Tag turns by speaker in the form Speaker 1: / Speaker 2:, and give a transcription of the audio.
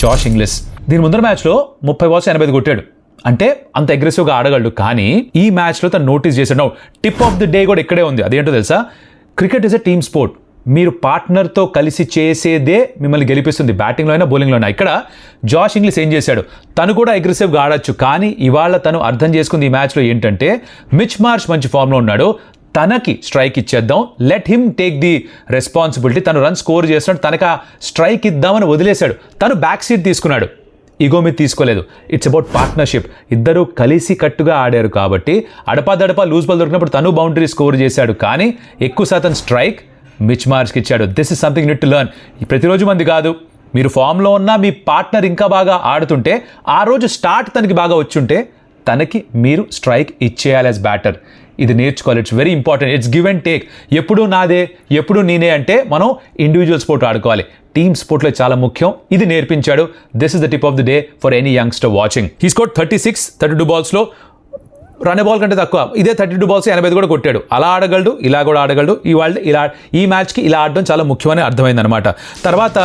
Speaker 1: Josh Inglis. దీని ముందర మ్యాచ్లో 30 balls 85 కొట్టాడు. అంటే అంత అగ్రెసివ్గా ఆడగలడు. కానీ ఈ మ్యాచ్లో తను నోటీస్ చేసాడు. టిప్ ఆఫ్ ది డే కూడా ఇక్కడే ఉంది. అదేంటో తెలుసా? Cricket is a team sport. మీరు పార్ట్నర్తో కలిసి చేసేదే మిమ్మల్ని గెలిపిస్తుంది, బ్యాటింగ్లో అయినా బౌలింగ్లో అయినా. ఇక్కడ జాష్ ఇంగ్లిస్ ఏం చేశాడు? తను కూడా అగ్రెసివ్గా ఆడొచ్చు, కానీ ఇవాళ తను అర్థం చేసుకుంది ఈ మ్యాచ్లో ఏంటంటే మిచ్ మార్ష్ మంచి ఫామ్లో ఉన్నాడు, తనకి స్ట్రైక్ ఇచ్చేద్దాం, let him take the responsibility. తను రన్ స్కోర్ చేస్తున్నాడు, తనకు ఆ స్ట్రైక్ ఇద్దామని వదిలేశాడు. తను బ్యాక్ సీట్ తీసుకున్నాడు, ఈగో మీద తీసుకోలేదు. It's about partnership. ఇద్దరు కలిసి కట్టుగా ఆడారు కాబట్టి అడపాదడపా లూజ్ బాల్ దొరికినప్పుడు తను బౌండరీ స్కోర్ చేశాడు, కానీ ఎక్కువ శాతం స్ట్రైక్ మిచ్ మార్ష్కి ఇచ్చాడు. This is something need to learn. ప్రతిరోజు మంది కాదు, మీరు ఫామ్లో ఉన్న మీ పార్ట్నర్ ఇంకా బాగా ఆడుతుంటే, ఆ రోజు స్టార్ట్ తనకి బాగా వచ్చుంటే తనకి మీరు స్ట్రైక్ ఇచ్చేయాలి యాజ్ బ్యాటర్. ఇది నేర్చుకోవాలి. It's very important. It's give and take. ఎప్పుడు నాదే ఎప్పుడు నేనే అంటే మనం ఇండివిజువల్ స్పోర్ట్ ఆడుకోవాలి. టీమ్ స్పోర్ట్లో చాలా ముఖ్యం. ఇది నేర్పించాడు. This is the tip of the day for any youngster watching. He scored 32 balls run ball కంటే తక్కువ. ఇదే 32 balls 85 కూడా కొట్టాడు. అలా ఆడగలడు, ఇలా కూడా ఆడగలడు. ఈ మ్యాచ్కి ఇలా ఆడడం చాలా ముఖ్యమని అర్థమైంది అనమాట. తర్వాత